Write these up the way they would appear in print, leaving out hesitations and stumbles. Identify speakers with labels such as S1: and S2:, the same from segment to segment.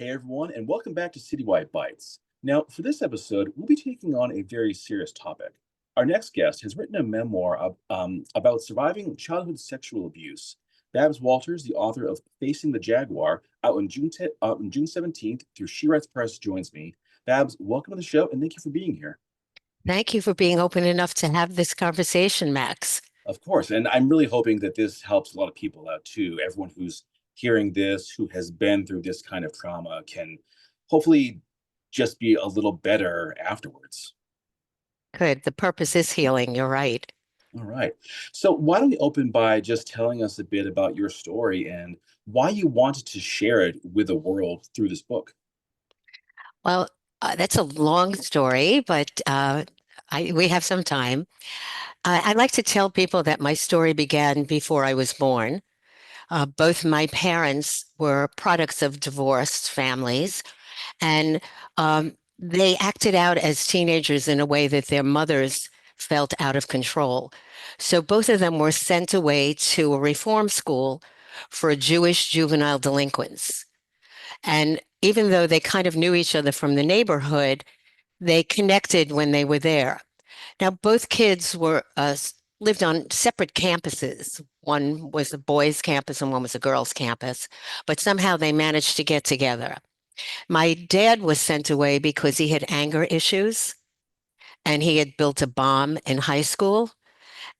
S1: Hey everyone, and welcome back to Citywide Bytes. Now, for this episode, we'll be taking on a very serious topic. Our next guest has written a memoir about surviving childhood sexual abuse. Babs Walters, the author of Facing the Jaguar, out on June 17th through She Writes Press, joins me. Babs, welcome to the show, and thank you for being here.
S2: Thank you for being open enough to have this conversation, Max.
S1: Of course, and I'm really hoping that this helps a lot of people out too. Everyone who's hearing this, who has been through this kind of trauma, can hopefully just be a little better afterwards.
S2: Good. The purpose is healing. You're right.
S1: All right. So, why don't we open by just telling us a bit about your story and why you wanted to share it with the world through this book?
S2: Well, that's a long story, but we have some time. I like to tell people that my story began before I was born. Both my parents were products of divorced families, and they acted out as teenagers in a way that their mothers felt out of control. So both of them were sent away to a reform school for Jewish juvenile delinquents. And even though they kind of knew each other from the neighborhood, they connected when they were there. Now, both kids were lived on separate campuses. One was a boys' campus and one was a girls' campus, but somehow they managed to get together. My dad was sent away because he had anger issues and he had built a bomb in high school.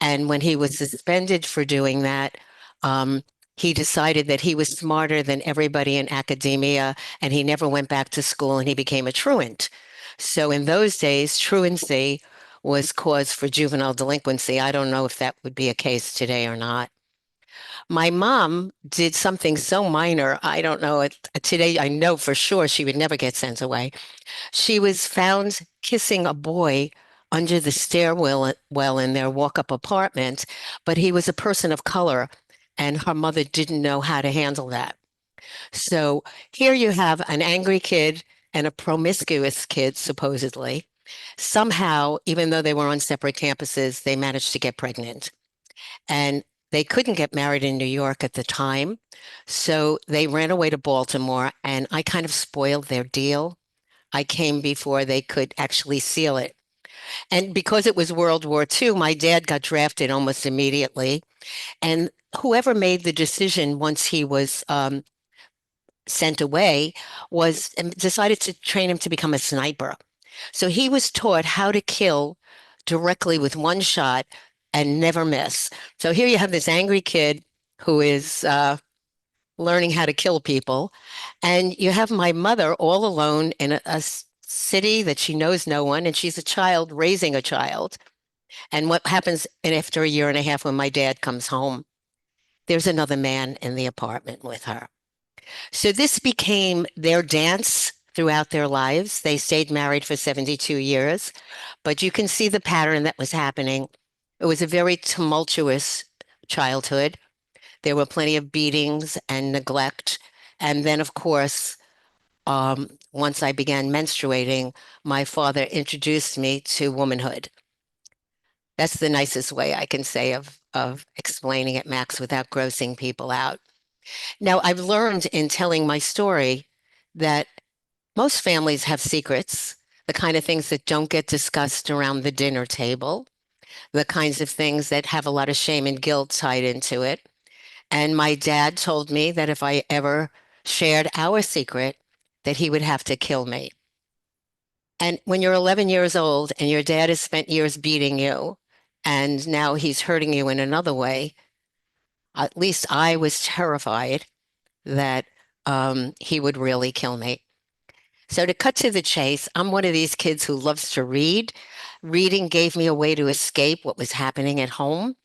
S2: And when he was suspended for doing that, um, he decided that he was smarter than everybody in academia, and he never went back to school and he became a truant. So in those days, truancy was cause for juvenile delinquency. I don't know if that would be a case today or not. My mom did something so minor. I don't know. Today, I know for sure she would never get sent away. She was found kissing a boy under the stairwell in their walk-up apartment, but he was a person of color, and her mother didn't know how to handle that. So here you have an angry kid and a promiscuous kid, supposedly. Somehow, even though they were on separate campuses, they managed to get pregnant. And they couldn't get married in New York at the time. So they ran away to Baltimore, and I kind of spoiled their deal. I came before they could actually seal it. And because it was World War II, my dad got drafted almost immediately. And whoever made the decision once he was sent away was decided to train him to become a sniper. So he was taught how to kill directly with one shot and never miss. So here you have this angry kid who is learning how to kill people. And you have my mother all alone in a city that she knows no one, and she's a child raising a child. And what happens after a year and a half when my dad comes home? There's another man in the apartment with her. So this became their dance throughout their lives. They stayed married for 72 years, but you can see the pattern that was happening. It was a very tumultuous childhood. There were plenty of beatings and neglect. And then, of course, once I began menstruating, my father introduced me to womanhood. That's the nicest way I can say of explaining it, Max, without grossing people out. Now, I've learned in telling my story that most families have secrets, the kind of things that don't get discussed around the dinner table, the kinds of things that have a lot of shame and guilt tied into it. And my dad told me that if I ever shared our secret, that he would have to kill me. And when you're 11 years old and your dad has spent years beating you, and now he's hurting you in another way, at least I was terrified that he would really kill me. So to cut to the chase, I'm one of these kids who loves to read. Reading gave me a way to escape what was happening at home.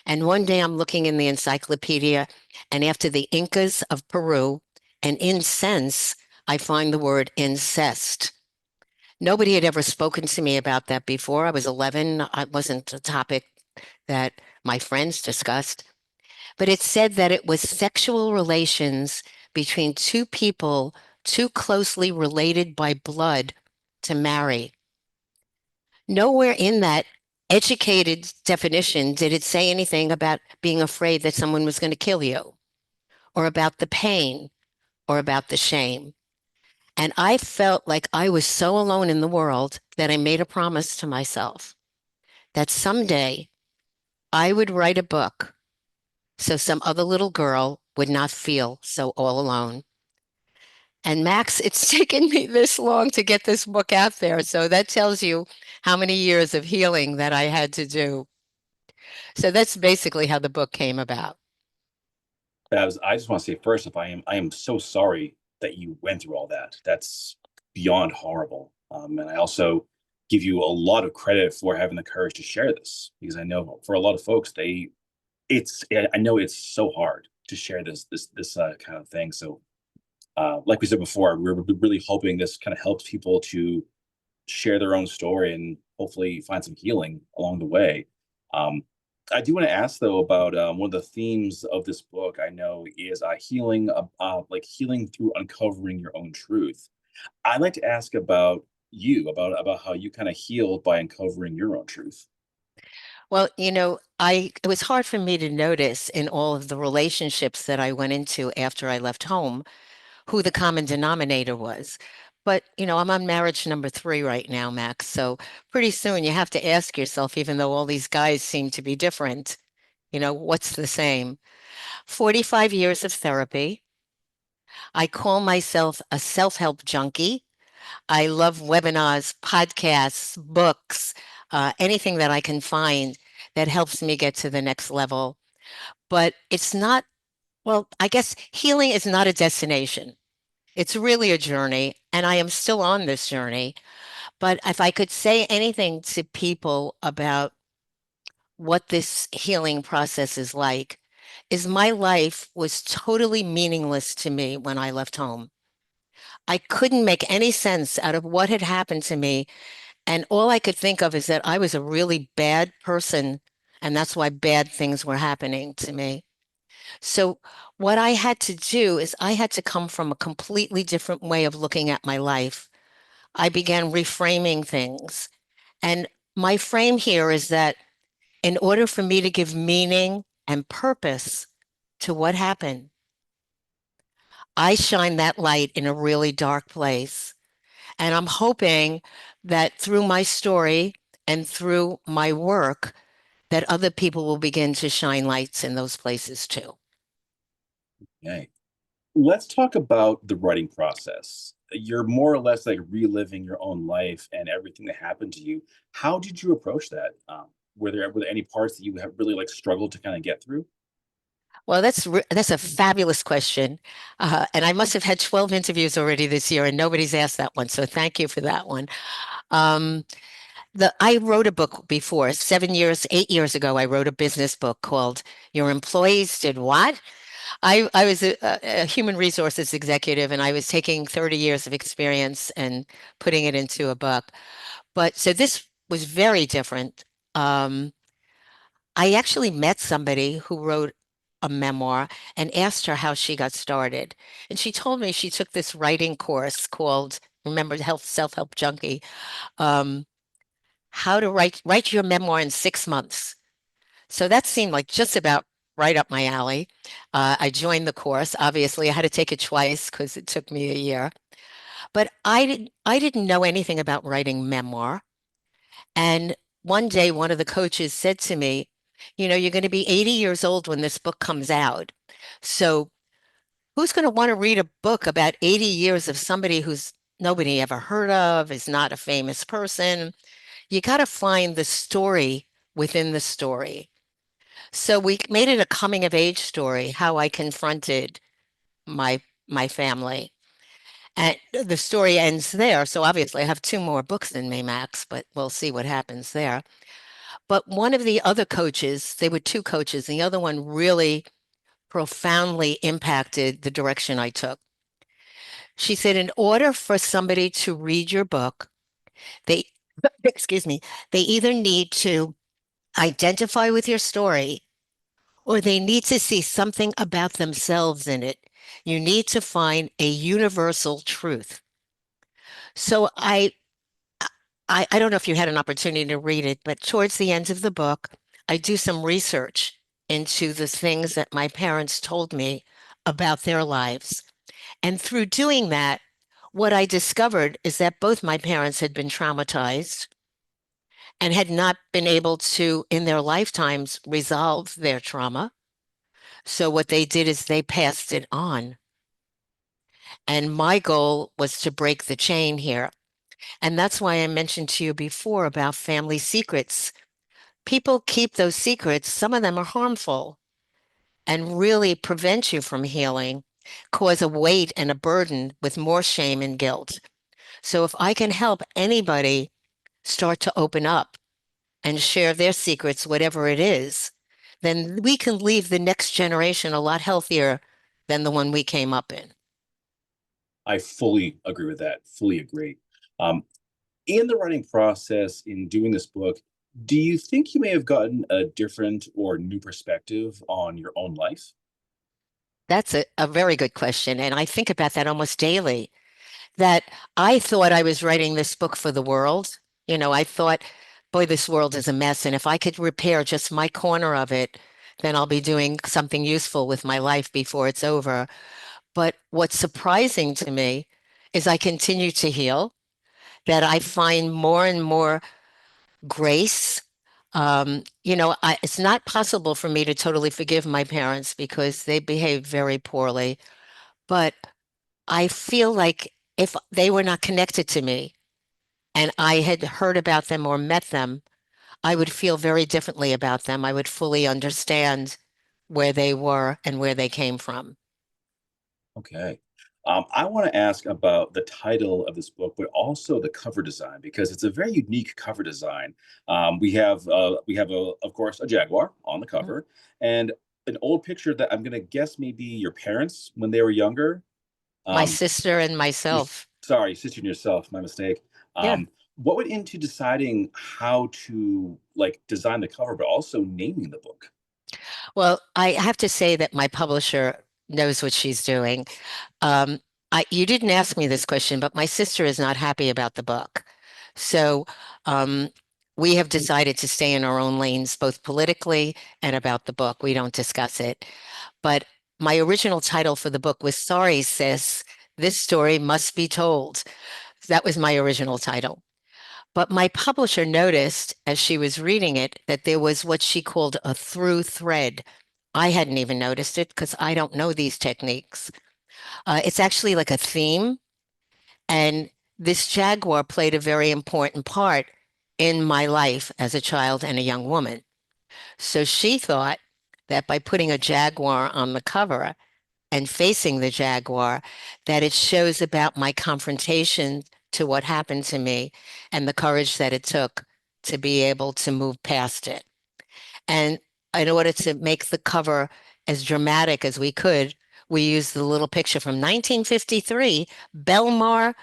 S2: And one day I'm looking in the encyclopedia, and after the Incas of Peru and incense, I find the word incest. Nobody had ever spoken to me about that before. I was 11. It wasn't a topic that my friends discussed, but it said that it was sexual relations between two people too closely related by blood to marry. Nowhere in that educated definition did it say anything about being afraid that someone was going to kill you, or about the pain, or about the shame. And I felt like I was so alone in the world that I made a promise to myself that someday I would write a book so some other little girl would not feel so all alone. And Max, it's taken me this long to get this book out there. So that tells you how many years of healing that I had to do. So that's basically how the book came about.
S1: I just want to say first, if I am so sorry that you went through all that. That's beyond horrible. And I also give you a lot of credit for having the courage to share this because I know for a lot of folks, I know it's so hard to share this kind of thing. So, like we said before, we're really hoping this kind of helps people to share their own story and hopefully find some healing along the way. Um, I do want to ask though about one of the themes of this book. I know is healing, like healing through uncovering your own truth. I'd like to ask about you, about how you kind of healed by uncovering your own truth.
S2: Well, it was hard for me to notice in all of the relationships that I went into after I left home who the common denominator was. But, I'm on marriage number 3 right now, Max. So pretty soon you have to ask yourself, even though all these guys seem to be different, what's the same? 45 years of therapy. I call myself a self-help junkie. I love webinars, podcasts, books, anything that I can find that helps me get to the next level. But it's not, well, I guess healing is not a destination. It's really a journey, and I am still on this journey. But if I could say anything to people about what this healing process is my life was totally meaningless to me when I left home. I couldn't make any sense out of what had happened to me. And all I could think of is that I was a really bad person, and that's why bad things were happening to me. So, what I had to do is I had to come from a completely different way of looking at my life. I began reframing things. And my frame here is that in order for me to give meaning and purpose to what happened, I shine that light in a really dark place. And I'm hoping that through my story and through my work, that other people will begin to shine lights in those places too.
S1: Okay. Let's talk about the writing process. You're more or less like reliving your own life and everything that happened to you. How did you approach that? Were there any parts that you have really like struggled to kind of get through?
S2: Well, that's a fabulous question. And I must have had 12 interviews already this year, and nobody's asked that one. So thank you for that one. Um, I wrote a book before, 7 years, 8 years ago. I wrote a business book called "Your Employees Did What." I was a human resources executive, and I was taking 30 years of experience and putting it into a book. But so this was very different. Um, I actually met somebody who wrote a memoir and asked her how she got started. And she told me she took this writing course called, remember, Health Self-Help Junkie, um, how to write your memoir in 6 months. So that seemed like just about right up my alley. I joined the course. Obviously, I had to take it twice because it took me a year. But I didn't know anything about writing memoir. And one day, one of the coaches said to me, you're going to be 80 years old when this book comes out. So who's going to want to read a book about 80 years of somebody who's nobody ever heard of, is not a famous person? You got to find the story within the story. So we made it a coming of age story, how I confronted my my family. And the story ends there. So obviously I have 2 more books in me, Max, but we'll see what happens there. But one of the other coaches, they were 2 coaches, and the other one really profoundly impacted the direction I took. She said, in order for somebody to read your book, they, excuse me, they either need to identify with your story or they need to see something about themselves in it. You need to find a universal truth. So I don't know if you had an opportunity to read it, but towards the end of the book, I do some research into the things that my parents told me about their lives. And through doing that, what I discovered is that both my parents had been traumatized and had not been able to, in their lifetimes, resolve their trauma. So what they did is they passed it on. And my goal was to break the chain here. And that's why I mentioned to you before about family secrets. People keep those secrets, some of them are harmful and really prevent you from healing, cause a weight and a burden with more shame and guilt. So if I can help anybody start to open up and share their secrets, whatever it is, then we can leave the next generation a lot healthier than the one we came up in.
S1: I fully agree with that. Fully agree. Um, in the writing process, in doing this book, do you think you may have gotten a different or new perspective on your own life?
S2: That's a very good question. And I think about that almost daily. That I thought I was writing this book for the world. I thought, boy, this world is a mess. And if I could repair just my corner of it, then I'll be doing something useful with my life before it's over. But what's surprising to me is I continue to heal, that I find more and more grace. It's not possible for me to totally forgive my parents because they behaved very poorly, but I feel like if they were not connected to me and I had heard about them or met them, I would feel very differently about them. I would fully understand where they were and where they came from.
S1: Okay. I want to ask about the title of this book, but also the cover design because it's a very unique cover design. Of course, a Jaguar on the
S2: Mm.
S1: cover, and an old picture that I'm going to guess maybe your parents when they were younger.
S2: My
S1: Um,
S2: sister and
S1: your,
S2: myself.
S1: sorry, sister and yourself. My mistake.
S2: Yeah.
S1: What went into deciding how to like design the cover, but also naming the book?
S2: Well, I have to say that my publisher knows what she's doing. Um, you didn't ask me this question, but my sister is not happy about the book. So, um, we have decided to stay in our own lanes, both politically and about the book. We don't discuss it. But my original title for the book was Sorry, Sis, This Story Must Be Told. That was my original title. But my publisher noticed as she was reading it that there was what she called a through thread. I hadn't even noticed it because I don't know these techniques. It's actually like a theme, and this jaguar played a very important part in my life as a child and a young woman. So she thought that by putting a jaguar on the cover and facing the jaguar, that it shows about my confrontation to what happened to me and the courage that it took to be able to move past it. And in order to make the cover as dramatic as we could, we used the little picture from 1953, Belmar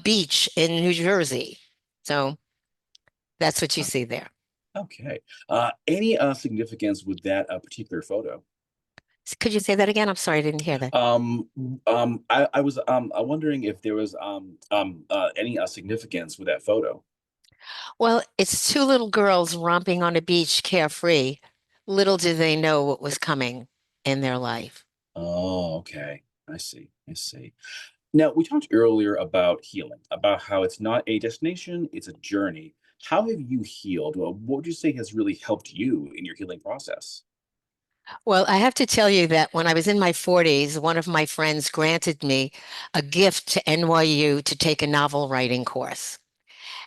S2: Beach in New Jersey. So that's what you
S1: Oh,
S2: see there.
S1: okay. Any significance with that particular photo?
S2: Could you say that again? I'm sorry, I didn't hear that.
S1: I was wondering if there was any significance with that photo.
S2: Well, it's two little girls romping on a beach carefree. Little did they know what was coming in their life.
S1: Oh, okay. I see. I see. Now, we talked earlier about healing, about how it's not a destination, it's a journey. How have you healed? Well, what would you say has really helped you in your healing process?
S2: Well, I have to tell you that when I was in my 40s, one of my friends granted me a gift to NYU to take a novel writing course.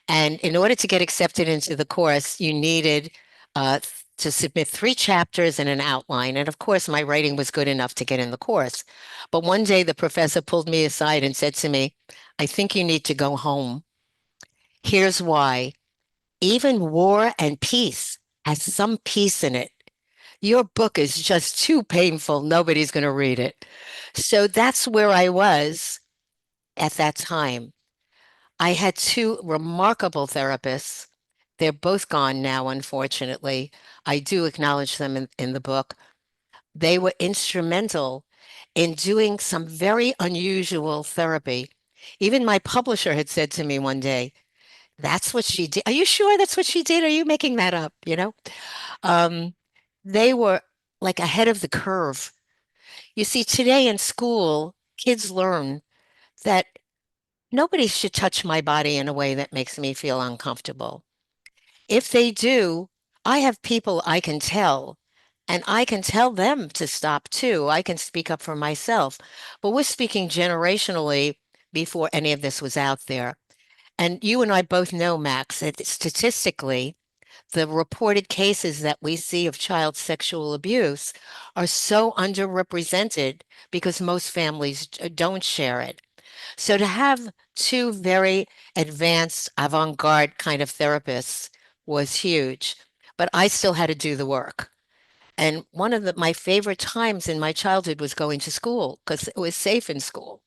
S2: And in order to get accepted into the course, you needed uh, to submit 3 chapters and an outline. And of course, my writing was good enough to get in the course. But one day the professor pulled me aside and said to me, I think you need to go home. Here's why. Even War and Peace has some peace in it. Your book is just too painful. Nobody's going to read it. So that's where I was at that time. I had two remarkable therapists. They're both gone now, unfortunately. I do acknowledge them in the book. They were instrumental in doing some very unusual therapy. Even my publisher had said to me one day, that's what she did. Are you sure that's what she did? Are you making that up? Um, they were like ahead of the curve. You see, today in school, kids learn that Nobody should touch my body in a way that makes me feel uncomfortable. If they do, I have people I can tell, and I can tell them to stop too. I can speak up for myself. But we're speaking generationally before any of this was out there. And you and I both know, Max, that statistically, the reported cases that we see of child sexual abuse are so underrepresented because most families don't share it. So to have two very advanced, avant-garde kind of therapists was huge, but I still had to do the work. And one of my favorite times in my childhood was going to school because it was safe in school.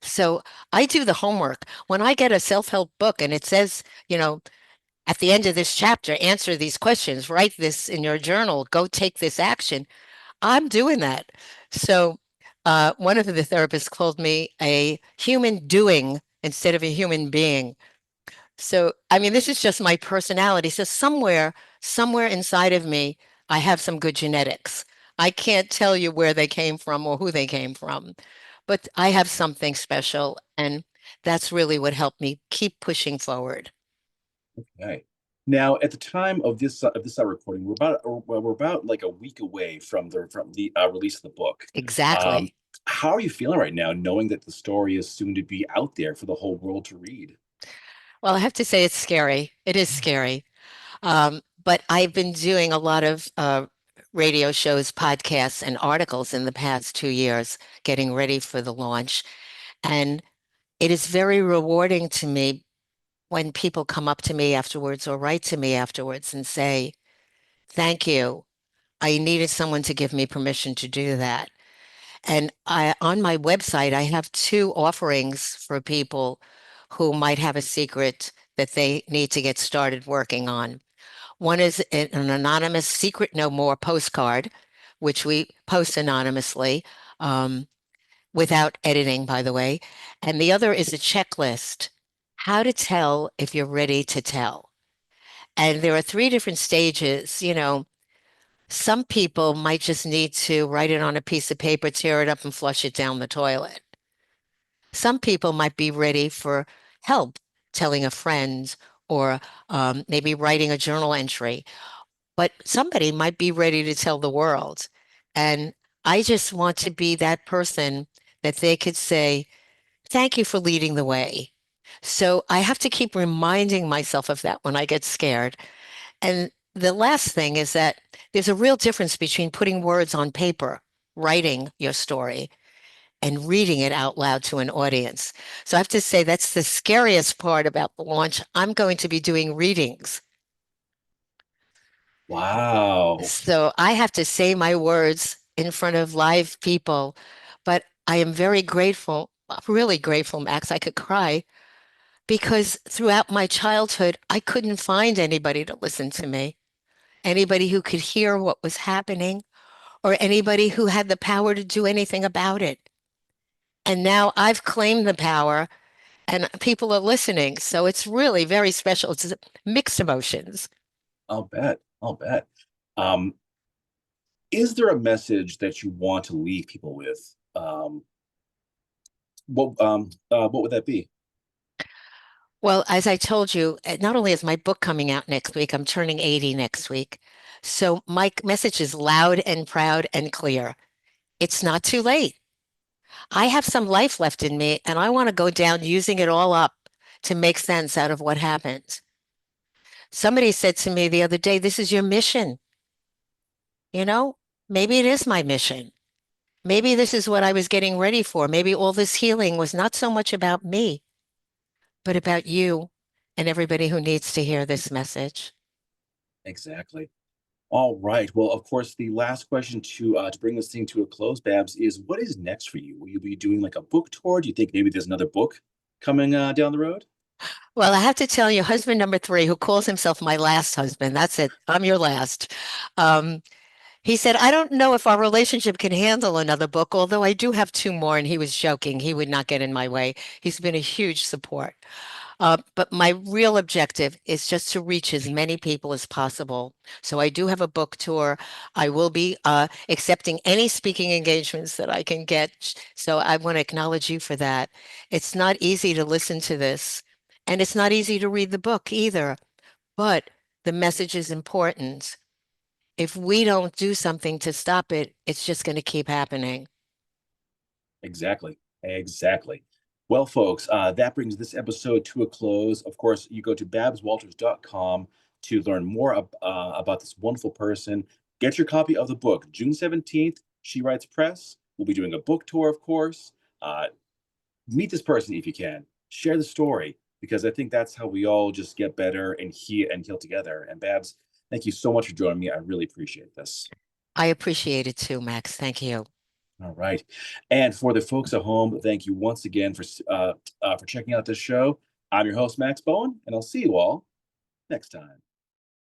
S2: So I do the homework. When I get a self-help book and it says, you know, at the end of this chapter, answer these questions, write this in your journal, go take this action. I'm doing that. So one of the therapists called me a human doing instead of a human being. So, I mean, this is just my personality. So somewhere inside of me, I have some good genetics. I can't tell you where they came from or who they came from, but I have something special, and that's really what helped me keep pushing forward.
S1: Okay. Now, at the time of this recording, we're about like a week away from the release of the book. Um,
S2: Exactly.
S1: how are you feeling right now, knowing that the story is soon to be out there for the whole world to read?
S2: Well, I have to say it's scary. It is scary. But I've been doing a lot of radio shows, podcasts, and articles in the past 2 years, getting ready for the launch. And it is very rewarding to me when people come up to me afterwards or write to me afterwards and say, thank you. I needed someone to give me permission to do that. And on my website, I have two offerings for people who might have a secret that they need to get started working on. One is an anonymous secret no more postcard, which we post anonymously um, without editing, by the way. And the other is a checklist, how to tell if you're ready to tell. And there are three different stages. Some people might just need to write it on a piece of paper, tear it up, and flush it down the toilet. Some people might be ready for help telling a friend or maybe writing a journal entry, but somebody might be ready to tell the world. And I just want to be that person that they could say, thank you for leading the way. So I have to keep reminding myself of that when I get scared. And the last thing is that there's a real difference between putting words on paper, writing your story, and reading it out loud to an audience. So I have to say that's the scariest part about the launch. I'm going to be doing readings.
S1: Wow.
S2: So I have to say my words in front of live people, but I am very grateful, really grateful, Max. I could cry because throughout my childhood, I couldn't find anybody to listen to me, anybody who could hear what was happening, or anybody who had the power to do anything about it. And now I've claimed the power and people are listening. So it's really very special. It's mixed emotions.
S1: I'll bet. I'll bet. Um, is there a message that you want to leave people with? What would that be?
S2: Well, as I told you, not only is my book coming out next week, I'm turning 80 next week. So my message is loud and proud and clear. It's not too late. I have some life left in me, and I want to go down using it all up to make sense out of what happened. Somebody said to me the other day, this is your mission. You know, maybe it is my mission. Maybe this is what I was getting ready for. Maybe all this healing was not so much about me, but about you and everybody who needs to hear this message.
S1: Exactly. All right. Well, of course, the last question to bring this thing to a close, Babs, is what is next for you? Will you be doing like a book tour? Do you think maybe there's another book coming down the road?
S2: Well, I have to tell you, husband number three, who calls himself my last husband, that's it. I'm your last. Um, he said, I don't know if our relationship can handle another book, although I do have two more. And he was joking. He would not get in my way. He's been a huge support. But my real objective is just to reach as many people as possible. So I do have a book tour. I will be accepting any speaking engagements that I can get. So I want to acknowledge you for that. It's not easy to listen to this, and it's not easy to read the book either, but the message is important. If we don't do something to stop it, it's just going to keep happening.
S1: Exactly. Exactly. Well, folks, that brings this episode to a close. Of course, you go to babswalters.com to learn more about this wonderful person. Get your copy of the book. June 17th, She Writes Press. We'll be doing a book tour, of course. Uh, Meet this person if you can. Share the story because I think that's how we all just get better and heal together. And Babs, thank you so much for joining me. I really appreciate this.
S2: I appreciate it too, Max. Thank you.
S1: All right. And for the folks at home, thank you once again for checking out this show. I'm your host, Max Bowen, and I'll see you all next time.